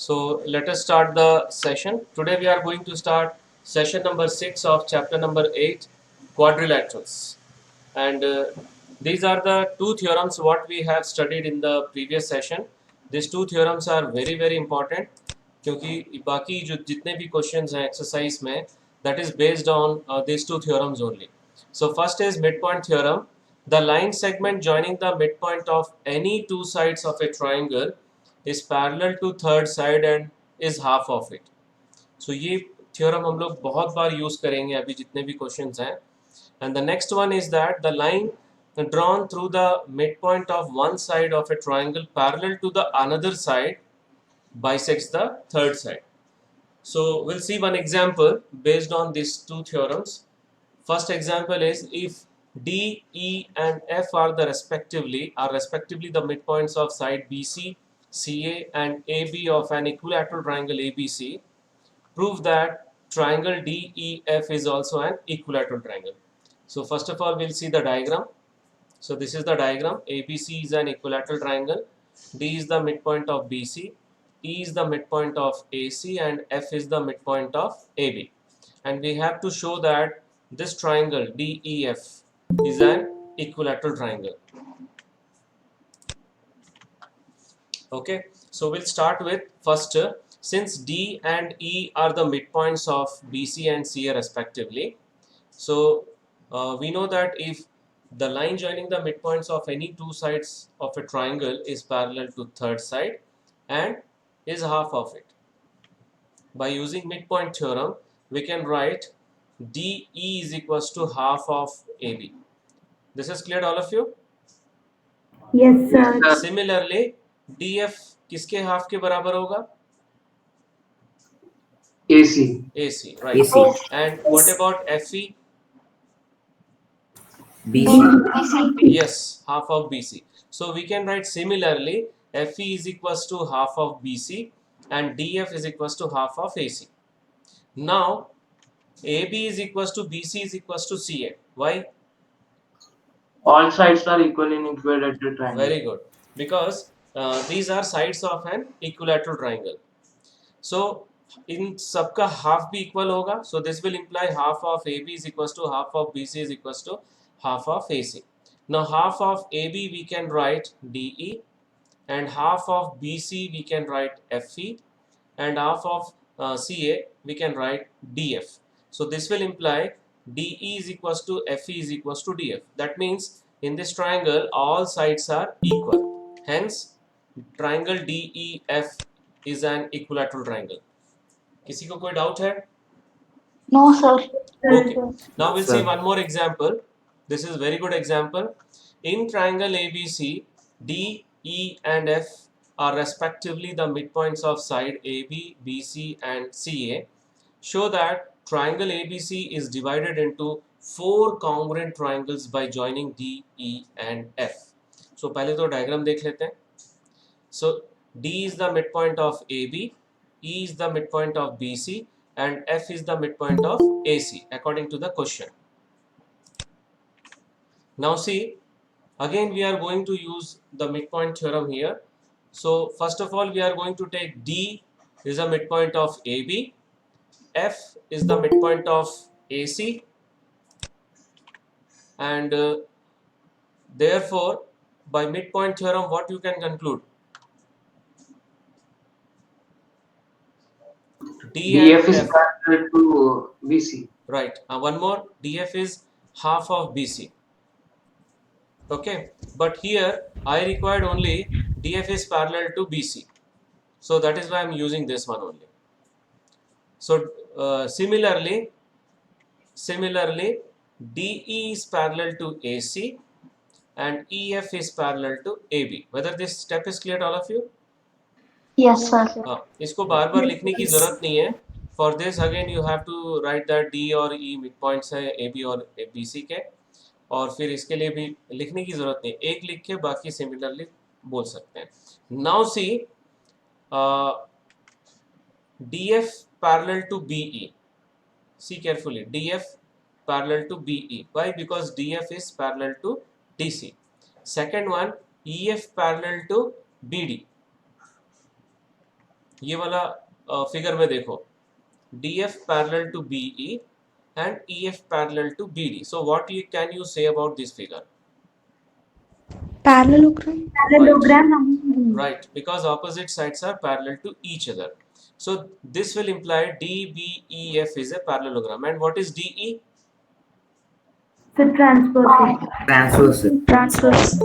So let us start the session. Today we are going to start session number 6 of chapter number 8, quadrilaterals. And these are the two theorems what we have studied in the previous session. These two theorems are very important क्योंकि बाकी जो जितने भी questions हैं exercise में that is based on these two theorems only. So first is midpoint theorem. The line segment joining the midpoint of any two sides of a triangle is parallel to third side and is half of it. So ये theorem हम लोग बहुत बार use करेंगे अभी जितने भी questions हैं. And the next one is that the line drawn through the midpoint of one side of a triangle parallel to the another side bisects the third side. So we'll see one example based on these two theorems. First example is if D, E and F are respectively the midpoints of side BC, CA and AB of an equilateral triangle ABC, prove that triangle DEF is also an equilateral triangle. So first of all we'll see the diagram. So this is the diagram. ABC is an equilateral triangle. D is the midpoint of BC, E is the midpoint of AC and F is the midpoint of AB. And we have to show that this triangle DEF is an equilateral triangle. Okay, so we'll start with first, since D and E are the midpoints of BC and CA respectively. So we know that if the line joining the midpoints of any two sides of a triangle is parallel to third side and is half of it. By using midpoint theorem, we can write DE is equals to half of AB. This is clear, all of you? Yes, sir. Similarly, DF किसके half के बराबर होगा? AC. AC, right. AC. And what about FE? BC. Yes, half of BC. So we can write similarly FE is equals to half of BC and DF is equals to half of AC. Now AB is equals to BC is equals to CA. Why? All sides are equal in equilateral triangle. Very good. Because these are sides of an equilateral triangle. So in सबका half भी equal होगा. So this will imply half of AB is equals to half of BC is equals to half of AC. Now half of AB we can write DE and half of BC we can write FE and half of CA we can write DF. So this will imply DE is equals to FE is equals to DF. That means in this triangle all sides are equal. Hence triangle DEF is an equilateral triangle. किसी को कोई doubt है? No, sir. Okay. Now we'll see one more example. This is very good example. In triangle ABC, D, E and F are respectively the midpoints of side AB, BC and CA. Show that triangle ABC is divided into four congruent triangles by joining D, E and F. So पहले तो diagram देख लेते हैं. So D is the midpoint of AB, E is the midpoint of BC and F is the midpoint of AC according to the question. Now see, again we are going to use the midpoint theorem here. So first of all we are going to take D is the midpoint of AB, F is the midpoint of AC and therefore by midpoint theorem what you can conclude? DF is parallel to BC. Right. One more, DF is half of BC. Okay, but here I required only DF is parallel to BC. So that is why I am using this one only. So similarly, DE is parallel to AC and EF is parallel to AB. Whether this step is clear to all of you? Yes, sir. इसको बार बार लिखने की जरूरत नहीं है. For this again you have to write that D और E midpoints है AB और BC के, और फिर इसके लिए भी लिखने की जरूरत नहीं, एक लिख के बाकी सिमिलरली बोल सकते हैं. Now see DF parallel to BE. See carefully, DF parallel to BE. Why? Because DF is parallel to DC. Second one, EF parallel to BD. ये वाला फिगर में देखो, DF parallel to BE and EF parallel to BD. So what can you say about this figure? Parallelogram. Parallelogram. Right, because opposite sides are parallel to each other. So this will imply DBEF is a parallelogram. And what is DE? The transverse. Transverse.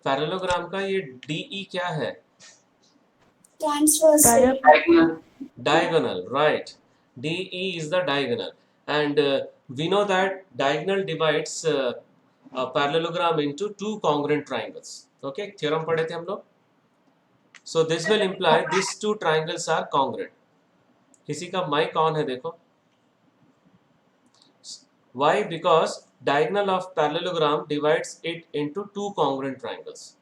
Parallelogram का ये DE क्या है? Transverse. Diagonal. Diagonal, right. DE is the diagonal. And we know that diagonal divides a parallelogram into two congruent triangles. Okay, theorem पढ़े थे हम लोग. So this will imply these two triangles are congruent. किसी का mic on है देखो. Why? Because diagonal of parallelogram divides it into two congruent triangles.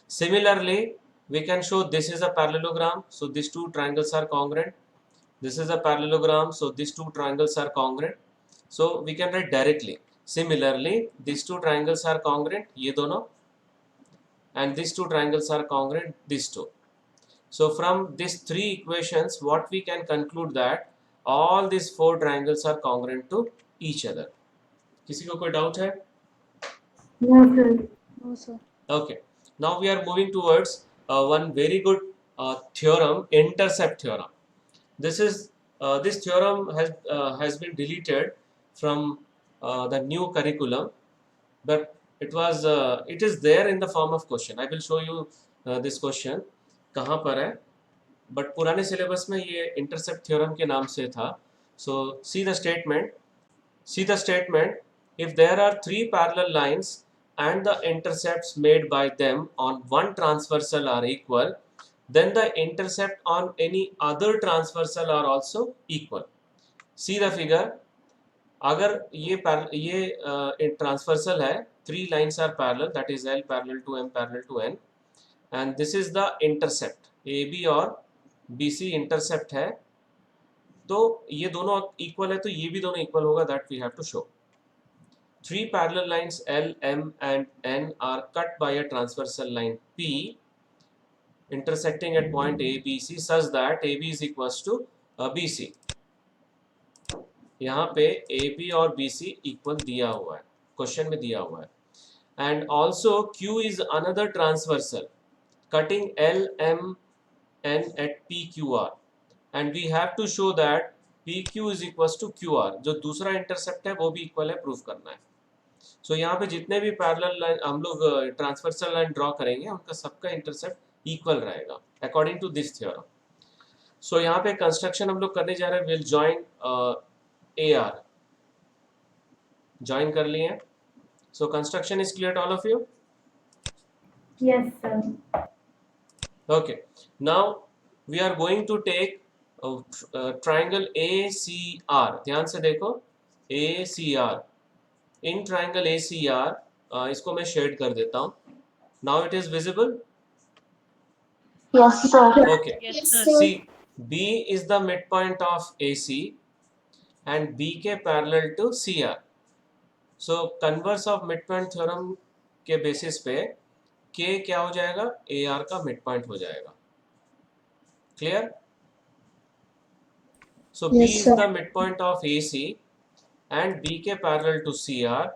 Similarly, we can show this is a parallelogram, so these two triangles are congruent. This is a parallelogram, so these two triangles are congruent. So we can write directly. Similarly, these two triangles are congruent, ये दोनों, and these two triangles are congruent, these two. So from these three equations, what we can conclude that all these four triangles are congruent to each other. किसी को कोई doubt है? No, sir. No, sir. Okay. Now we are moving towards one very good theorem, intercept theorem. This theorem has been deleted from the new curriculum, but it is there in the form of question. I will show you this question कहाँ पर है, but पुराने syllabus में ये intercept theorem के नाम से था. So see the statement. If there are three parallel lines and the intercepts made by them on one transversal are equal, then the intercept on any other transversal are also equal. See the figure. अगर ये transversal है, three lines are parallel, that is L parallel to M parallel to N, and this is the intercept. AB और BC intercept है, तो ये दोनों equal है, तो ये भी दोनों equal होगा, that we have to show. Three parallel lines L, M and N are cut by a transversal line P intersecting at point A, B, C such that AB is equals to BC. यहाँ पे AB और BC equal दिया हुआ है, question में दिया हुआ है. And also Q is another transversal cutting L, M, N at PQR. And we have to show that PQ is equals to QR. जो दूसरा इंटरसेप्ट है वो भी इक्वल है, प्रूफ करना है. सो यहाँ पे जितने भी पैरेलल लाइन हम लोग ट्रांसवर्सल लाइन ड्रॉ करेंगे उनका सबका इंटरसेप्ट इक्वल रहेगा अकॉर्डिंग टू दिस थ्योरम. सो यहाँ पे कंस्ट्रक्शन हम लोग करने जा रहे हैं. Will join AR. जॉइन कर लिए. So construction is clear to all of you? Yes, sir. Okay. Now we are going to take triangle ACR. ध्यान से देखो, ACR. In triangle ACR, इसको मैं शेड कर देता हूँ. Now it is visible. Yes, sir. Okay. Yes, See, B is the midpoint of AC and BK parallel to CR. So converse of midpoint theorem के basis पे K क्या हो जाएगा? AR का midpoint हो जाएगा. Clear? So B Yes, is sir. the midpoint of AC and BK parallel to CR.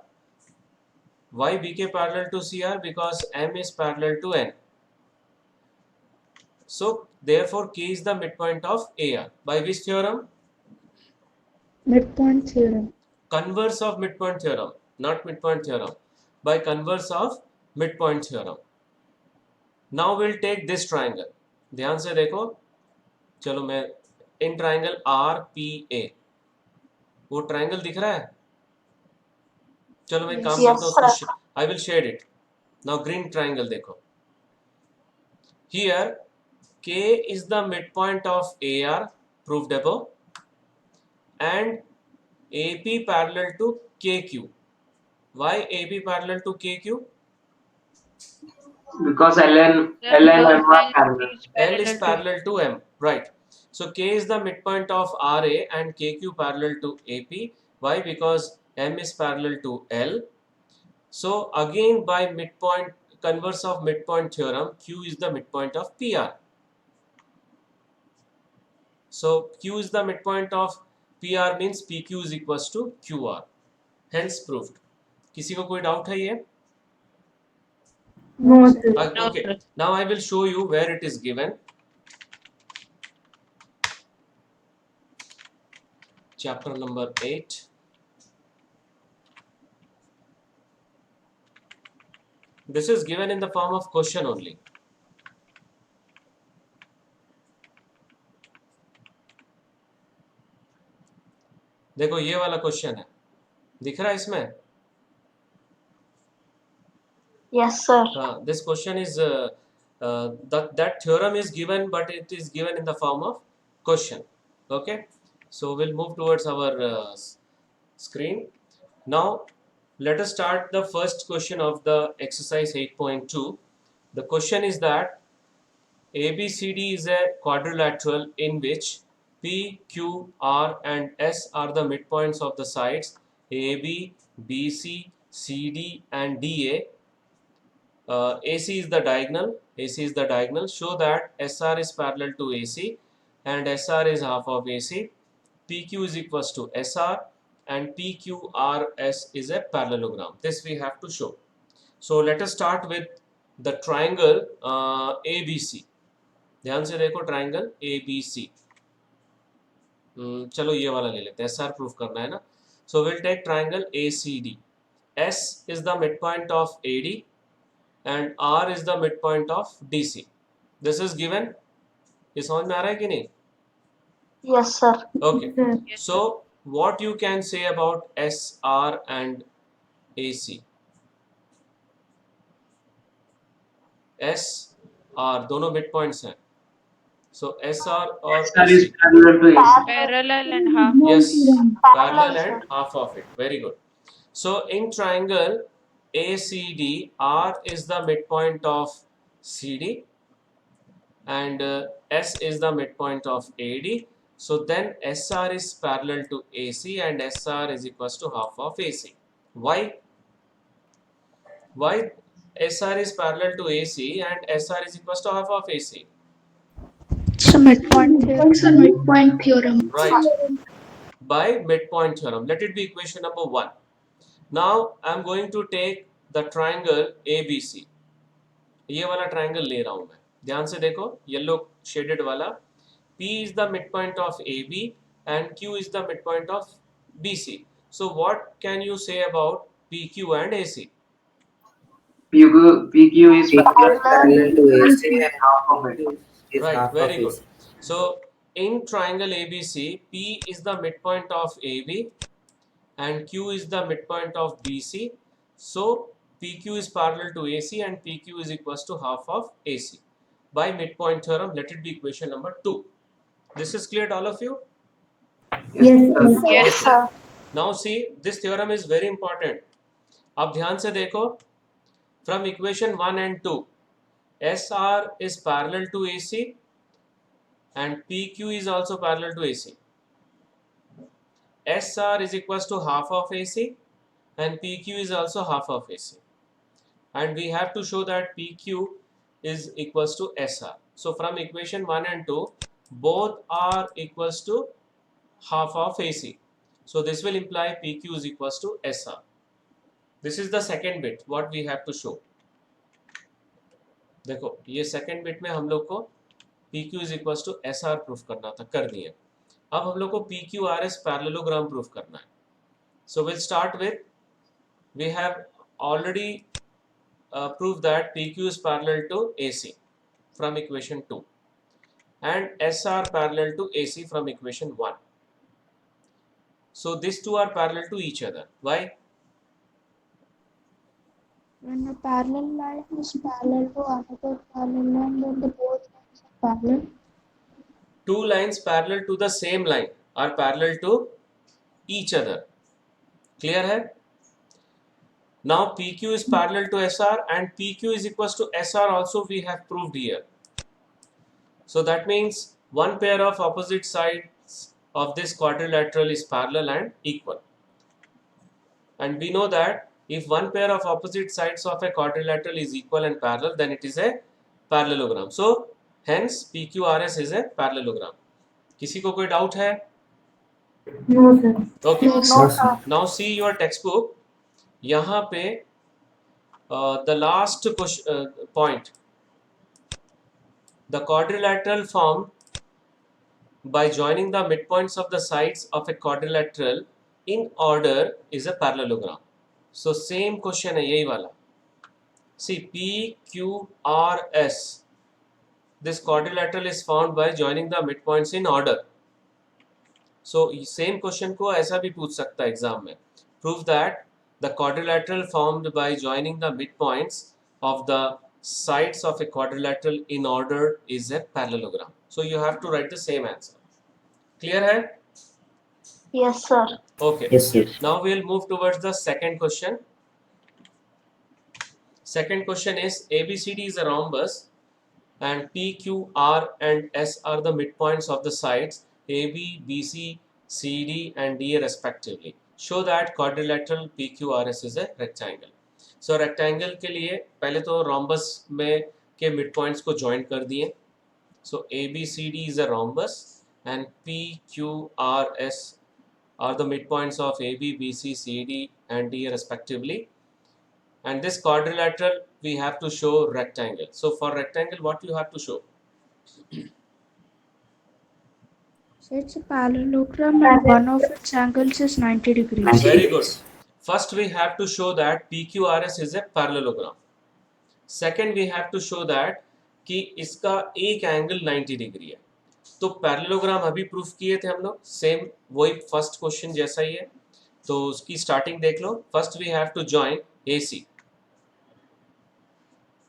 Why BK parallel to CR? Because M is parallel to N. So therefore K is the midpoint of AR. By which theorem? Midpoint theorem. Converse of midpoint theorem, not midpoint theorem. By converse of midpoint theorem. Now we'll take this triangle. ध्यान से देखो. चलो मैं in triangle RPA, वो triangle दिख रहा है? चलो मैं काम Yes, करता हूँ, sir. I will shade it. Now green triangle देखो. Here K is the midpoint of AR, proved above, and AP parallel to KQ. Why AP parallel to KQ? Because LN and M are parallel. L is parallel to M, right? So K is the midpoint of RA and KQ parallel to AP. Why? Because M is parallel to L. So again by midpoint, converse of midpoint theorem, Q is the midpoint of PR. So Q is the midpoint of PR means PQ is equals to QR. Hence proved. किसी को कोई doubt है ये? No, sir. Okay. Now I will show you where it is given. Chapter number 8. This is given in the form of question only. देखो ये वाला question है, दिख रहा है इसमें? Yes, sir. This question is that theorem is given, but it is given in the form of question. Okay, so we'll move towards our screen. Now let us start the first question of the exercise 8.2. The question is that ABCD is a quadrilateral in which P, Q, R and S are the midpoints of the sides AB, BC, CD and DA. AC is the diagonal. Show that SR is parallel to AC and SR is half of AC. PQ is equals to SR and PQRS is a parallelogram. This we have to show. So let us start with the triangle ABC. ध्यान से देखो triangle ABC. चलो ये वाला ले लेते हैं, SR proof करना है ना. So we'll take triangle ACD. S is the midpoint of AD and R is the midpoint of DC. This is given. ये समझ में आ रहा है कि नहीं? Yes, sir. Okay. So what you can say about SR and AC? SR दोनों midpoints हैं. So SR or SR AC? is parallel to AC. Parallel and half. Yes, parallel Parallel, and half of it. Very good. So in triangle ACD, R is the midpoint of CD and S is the midpoint of AD. So then SR is parallel to AC and SR is equals to half of AC. Why? Why SR is parallel to AC and SR is equals to half of AC? So midpoint theorem. It's a midpoint theorem. Right. By midpoint theorem. Let it be equation number 1. Now I am going to take the triangle ABC. ये वाला triangle ले रहा हूँ मैं. ध्यान से देखो, yellow shaded वाला. P is the midpoint of AB and Q is the midpoint of BC. So what can you say about PQ and AC? PQ is parallel to AC and half of it. Right, very good. So in triangle ABC, P is the midpoint of AB and Q is the midpoint of BC. So PQ is parallel to AC and PQ is equals to half of AC. By midpoint theorem, let it be equation number 2. This is clear to all of you? Yes, sir. Yes, sir. Now see, this theorem is very important. अब ध्यान से देखो, from equation 1 and 2, SR is parallel to AC and PQ is also parallel to AC. SR is equals to half of AC and PQ is also half of AC. And we have to show that PQ is equals to SR. So from equation 1 and 2, both are equals to half of AC. So this will imply PQ is equals to SR. This is the second bit what we have to show. देखो ये second bit में हम लोग को PQ is equals to SR proof करना था, कर दिए. अब हम लोग को PQRS parallelogram प्रूफ करना है. So we'll start with, we have already proved that PQ is parallel to AC from equation 2 and SR parallel to AC from equation 1. So these two are parallel to each other. Why? When a parallel line is parallel to another parallel line, then the both lines are parallel. Two lines parallel to the same line are parallel to each other. Clear है? Now PQ is parallel to SR and PQ is equals to SR also we have proved here. So that means one pair of opposite sides of this quadrilateral is parallel and equal. And we know that if one pair of opposite sides of a quadrilateral is equal and parallel, then it is a parallelogram. So hence PQRS is a parallelogram. किसी को कोई doubt है? No, sir. Okay, No, sir. Now see your text book. यहाँ पे the last point, the quadrilateral formed by joining the midpoints of the sides of a quadrilateral in order is a parallelogram. So same question है यही वाला. See, P, Q, R, S. This quadrilateral is formed by joining the midpoints in order. So same question को ऐसा भी पूछ सकता है exam में. Prove that the quadrilateral formed by joining the midpoints of the sides of a quadrilateral in order is a parallelogram. So you have to write the same answer. Clear है? Yes, sir. Okay. Yes, sir. Now we'll move towards the second question. Second question is ABCD is a rhombus and P, Q, R and S are the midpoints of the sides AB, BC, CD and DA respectively. Show that quadrilateral PQRS is a rectangle. So rectangle के लिए पहले तो rhombus में के midpoints को join कर दिए. So ABCD is a rhombus and PQRS are the midpoints of AB, BC, CD and DA respectively. And this quadrilateral we have to show rectangle. So for rectangle, what you have to show? So it's a parallelogram and one of its angles is 90 degrees. Very good. First we have to show that PQRS is a parallelogram. Second we have to show that कि इसका एक angle 90 degree है. तो parallelogram अभी proof किए थे हम लोग, सेम वही फर्स्ट क्वेश्चन जैसा ही है. तो उसकी स्टार्टिंग देख लो. First we have to join AC.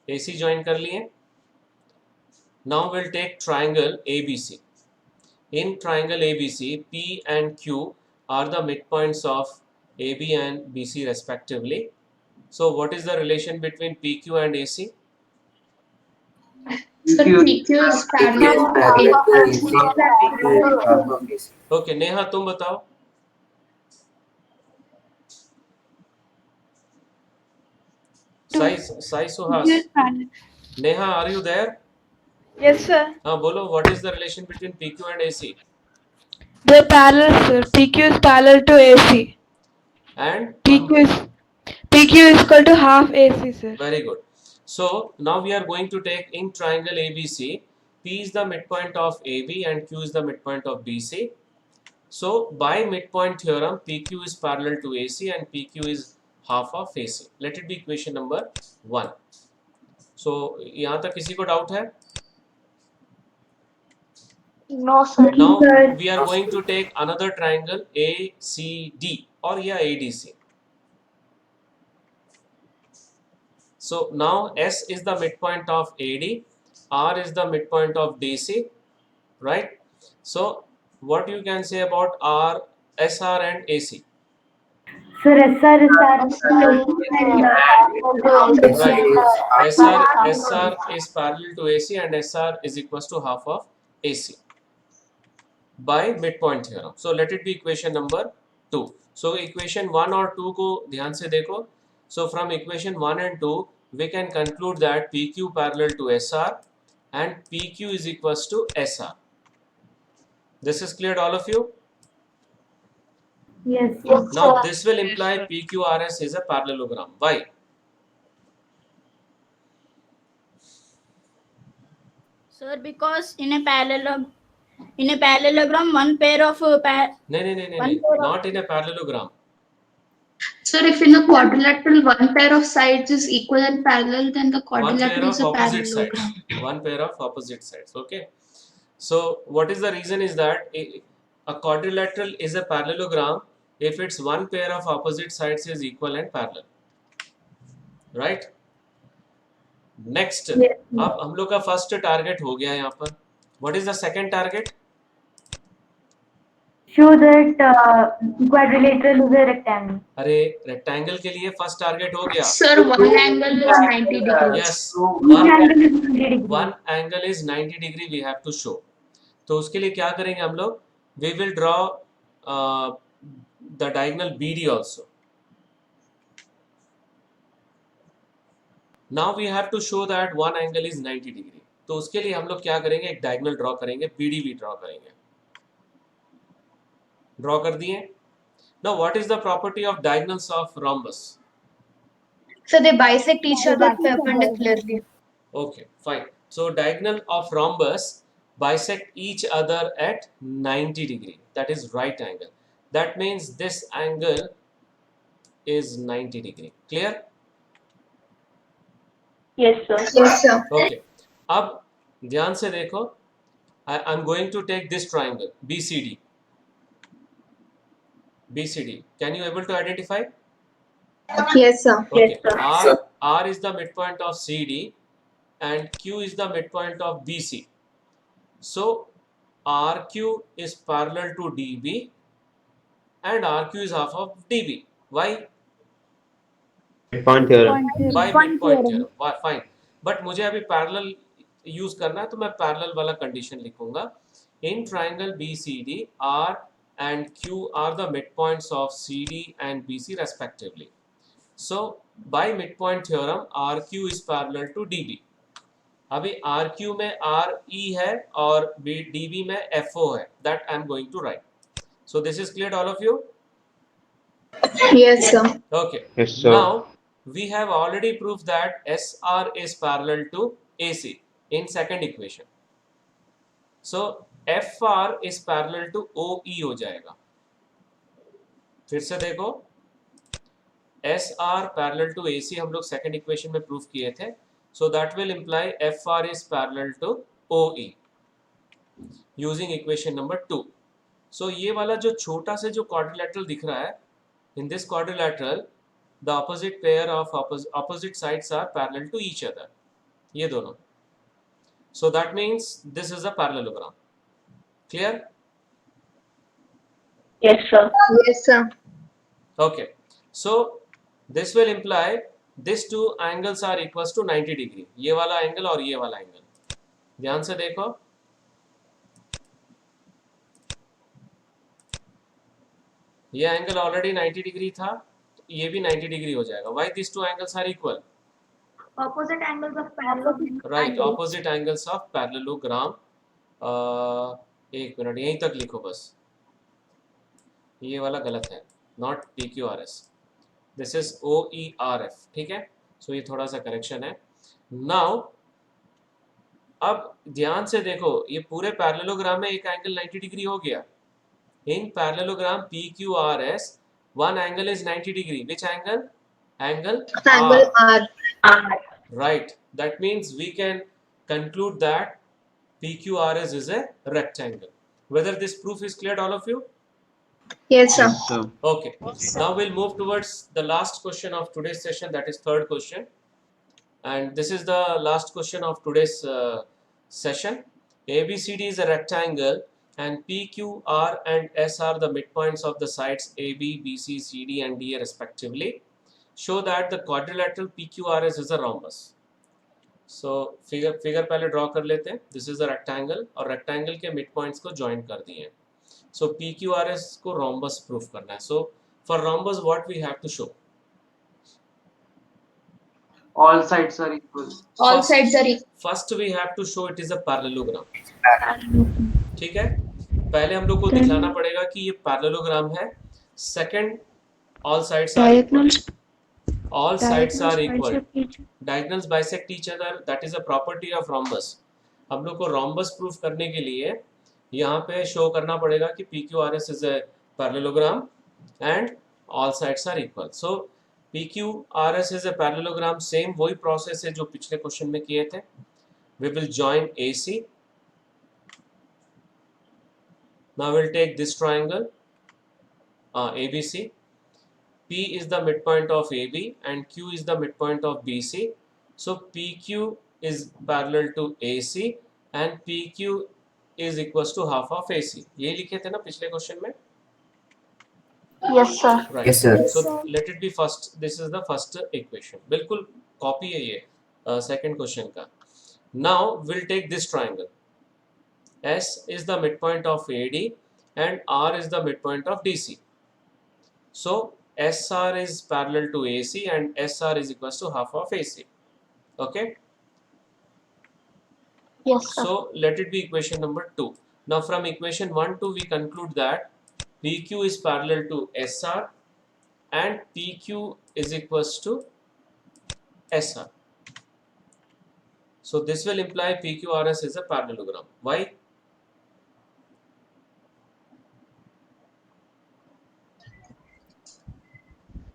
AC join कर लिए. Now will take triangle ABC. In triangle ABC, P and Q are the midpoints of AB and BC respectively. So what is the relation between PQ and AC? Sir, PQ is parallel to AC. Okay, Neha तुम बताओ. Sai Suhas. Neha, are you there? Yes, sir. हाँ बोलो. What is the relation between PQ and AC? They're parallel, sir. PQ is parallel to AC. And PQ is equal to half AC, sir. very good. So now we are going to take in triangle ABC. P is the midpoint of AB and Q is the midpoint of BC. So by midpoint theorem, PQ is parallel to AC and PQ is half of AC. Let it be equation number 1. So यहाँ तक किसी को doubt है? No, sir. Now we are going to take another triangle ACD or yeah ADC. So now S is the midpoint of AD, R is the midpoint of DC, right? So what you can say about R, SR and AC? Sir, SR is Right. SR is parallel to AC and SR is equals to half of AC by midpoint theorem. So let it be equation number 2. So equation 1 or 2 को ध्यान से देखो. So from equation 1 and 2 we can conclude that PQ parallel to SR and PQ is equals to SR. This is clear to all of you? Yes. Now this will imply PQRS is a parallelogram. Why? Sir, because in a parallelogram, one pair of No, not in a parallelogram. Sir, if in a quadrilateral one pair of sides is equal and parallel, then the One pair quadrilateral is of a opposite sides. parallelogram. One pair of opposite sides. Okay. So what is the reason is that a quadrilateral is a parallelogram if its one pair of opposite sides is equal and parallel. Right? Next, अब हम लोग का first target हो गया यहाँ पर. What is the second target? Show that quadrilateral is a rectangle. अरे rectangle के लिए फर्स्ट टारगेट हो गया. Sir, one angle is 90 degrees. Yes, Each angle is 90 degree. one angle is 90 degree we have to show. तो उसके लिए क्या करेंगे हम लोग? We will draw the diagonal BD also. Now we have to show that one angle is 90 degree. तो उसके लिए हम लोग क्या करेंगे? एक diagonal draw करेंगे, BD भी draw करेंगे. ड्रॉ कर दिए. Now what is the property of diagonals of rhombus? So they bisect each other perpendicularly. Okay, fine. So diagonal of rhombus bisect each other at 90 degree. That is right angle. That means this angle is 90 degree. Clear? Yes, sir. Yes, sir. Okay. अब ध्यान से देखो. I'm going to take this triangle BCD. BCD. Can you able to identify? Yes, sir. Okay. Yes, sir. R is the midpoint of CD and Q is the midpoint of BC. So RQ is parallel to DB and RQ is half of DB. Why? Midpoint theorem. By midpoint theorem. Fine. But मुझे अभी parallel use करना है तो मैं parallel वाला condition लिखूंगा. In triangle BCD, R and Q are the midpoints of CD and BC respectively. So by midpoint theorem, RQ is parallel to DB. अभी RQ में RE है और DB में FO है. That I am going to write. So this is clear to all of you? Yes, sir. Okay. Yes, sir. Now we have already proved that SR is parallel to AC in second equation. So FR is parallel to OE हो जाएगा. फिर से देखो, SR parallel to AC हम लोग second equation में prove किए थे. So that will imply FR is parallel to OE using equation number 2. So ये वाला जो छोटा से जो quadrilateral दिख रहा है, in this quadrilateral the opposite pair of opposite sides are parallel to each other. ये दोनों. So that means this is a parallelogram. Clear? Yes, sir. Yes, sir. Okay. So this will imply these two angles are equals to 90 degree. ये वाला angle और ये वाला angle. ध्यान से देखो. ये angle already 90 degree था. ये भी 90 degree हो जाएगा. Why these two angles are equal? Opposite angles of parallelogram. Right. Opposite angles of parallelogram. एक मिनट यहीं तक लिखो बस. ये वाला गलत है. Not PQRS. This is OERF. ठीक है. So ये थोड़ा सा correction है. Now अब ध्यान से देखो, ये पूरे पैरेललोग्राम में एक एंगल 90 डिग्री हो गया. In parallelogram PQRS, one angle is 90 degree. Which angle? Angle Angle R. Right. That means we can conclude that PQRS is a rectangle. Whether this proof is clear to all of you? Yes, sir. Yes, sir. Okay. Now we'll move towards the last question of today's session, that is third question. And this is the last question of today's session. ABCD is a rectangle and PQ, R and S are the midpoints of the sides AB, BC, CD and DA respectively. Show that the quadrilateral PQRS is a rhombus. So figure पहले draw कर लेते हैं. This is a rectangle और rectangle के midpoints को join कर दिए हैं. So PQRS को rhombus proof करना है. So for rhombus what we have to show? All sides are equal. All sides are equal. First we have to show it is a parallelogram. ठीक है. पहले हम लोग को दिखाना पड़ेगा कि ये parallelogram है. Second, all sides are equal. All sides are equal. Diagonals bisect each other. That is a property of rhombus. हम लोग को rhombus proof करने के लिए यहाँ पे show करना पड़ेगा कि PQRS is a parallelogram and all sides are equal. So PQRS is a parallelogram. Same वही process है जो पिछले question में किए थे. We will join AC. Now we'll take this triangle ABC. P is the midpoint of AB and Q is the midpoint of BC. So PQ is parallel to AC and PQ is equals to half of AC. ये लिखे थे ना पिछले question में? Yes, sir. Right. Yes, sir. So let it be first. This is the first equation. बिल्कुल copy है ये second question का. Now we'll take this triangle. S is the midpoint of AD and R is the midpoint of DC. So SR is parallel to AC and SR is equals to half of AC. Okay. Yes, sir. So let it be equation number 2. Now from equation 1 to we conclude that PQ is parallel to SR and PQ is equals to SR. So this will imply PQRS is a parallelogram. Why?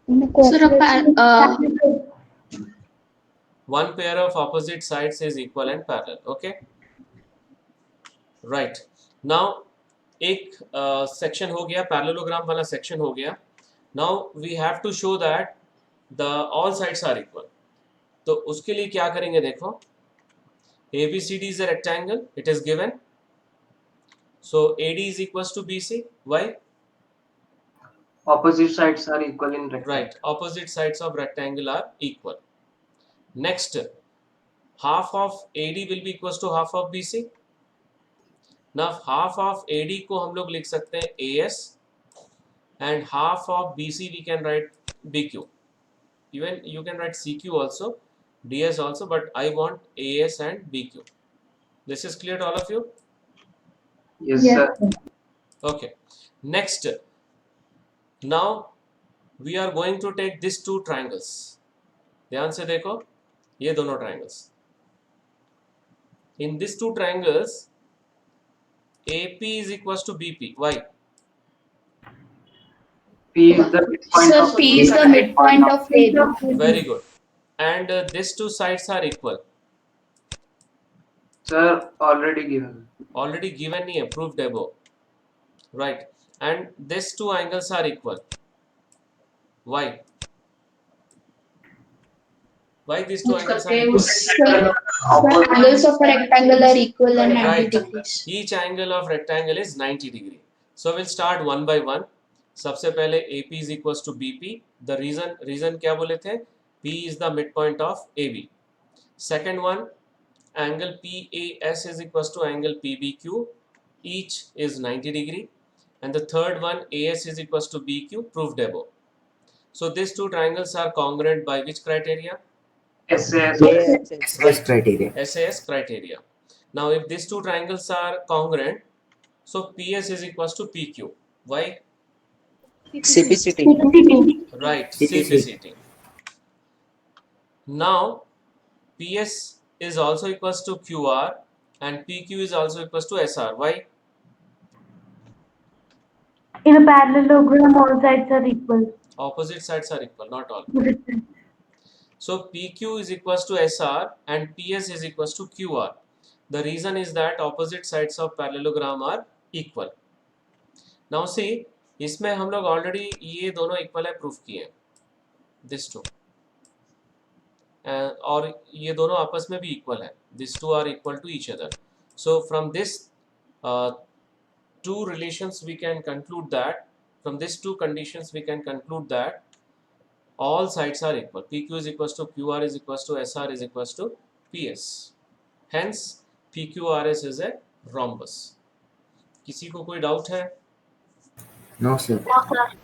In the Sir, quadrilateral, One pair of opposite sides is equal and parallel. Okay, right. Now एक section हो गया, parallelogram वाला section हो गया. Now we have to show that the all sides are equal. तो उसके लिए क्या करेंगे, देखो, ABCD is a rectangle, it is given. So AD is equals to BC. Why? Opposite sides are equal in rectangle. Right, opposite sides of rectangle are equal. Next, half of AD will be equals to half of BC. Now half of AD को हम लोग लिख सकते हैं AS and half of BC we can write BQ. Even you can write CQ also, DS also, but I want AS and BQ. This is clear to all of you? Yes, Yes, sir. Okay. Next, now we are going to take these two triangles. ध्यान से देखो, ये दोनों triangles. In these two triangles, AP is equals to BP. Why? P is the midpoint Sir, of P is the midpoint of AB. Very good. And these two sides are equal. Sir, already given. Already given नहीं है, proved above. Right. And these two angles are equal. Why? Why these two angles are equal? Sir, the angles of a rectangle are equal and 90 Right. degrees. Each angle of rectangle is 90 degree. So we'll start one by one. सबसे पहले AP is equals to BP. The reason क्या बोले थे? P is the midpoint of AB. Second one, angle PAS is equals to angle PBQ. Each is 90 degree. And the third one, AS is equals to BQ, proved above. So these two triangles are congruent by which criteria? SAS. criteria. SAS criteria. Now if these two triangles are congruent, so PS is equals to PQ. Why? CPCT. Right, CPC. CPCT. Now PS is also equals to QR and PQ is also equals to SR. Why? in a parallelogram, all sides are equal. Opposite sides are equal, not all. So PQ is equals to SR and PS is equals to QR. The reason is that opposite sides of parallelogram are equal. Now see, इसमें हम लोग already ये दोनों equal है proof किए, this to, और ये दोनों आपस में भी इक्वल है, this two are equal to each other. So from this two relations we can conclude that, from these two conditions we can conclude that all sides are equal. PQ is equals to QR is equals to SR is equals to PS. Hence PQRS is a rhombus. किसी को कोई doubt है? No, sir.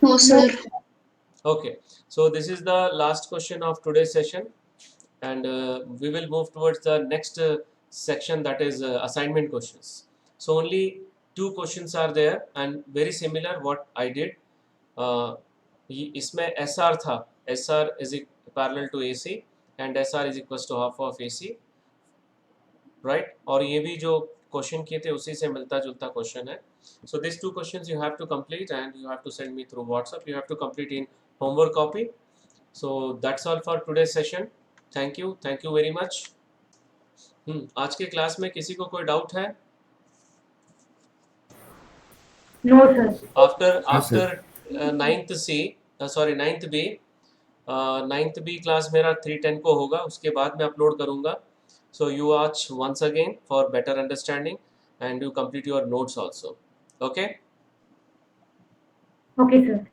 No, sir. Okay, so this is the last question of today's session, and we will move towards the next section, that is assignment questions. So only two questions are there and very similar what I did. इसमें SR था, SR is parallel to AC and SR is equals to half of AC, right? और ये भी जो question किए थे उसी से मिलता जुलता क्वेश्चन है. So these two questions you have to complete and you have to send me through WhatsApp. You have to complete in homework copy. So that's all for today's session. Thank you very much. आज के class में किसी को कोई doubt है? No, sir. After ninth B, ninth B class मेरा 3:10 को होगा, उसके बाद मैं अपलोड करूँगा. So you watch once again for better understanding and you complete your notes also. Okay? Okay, sir.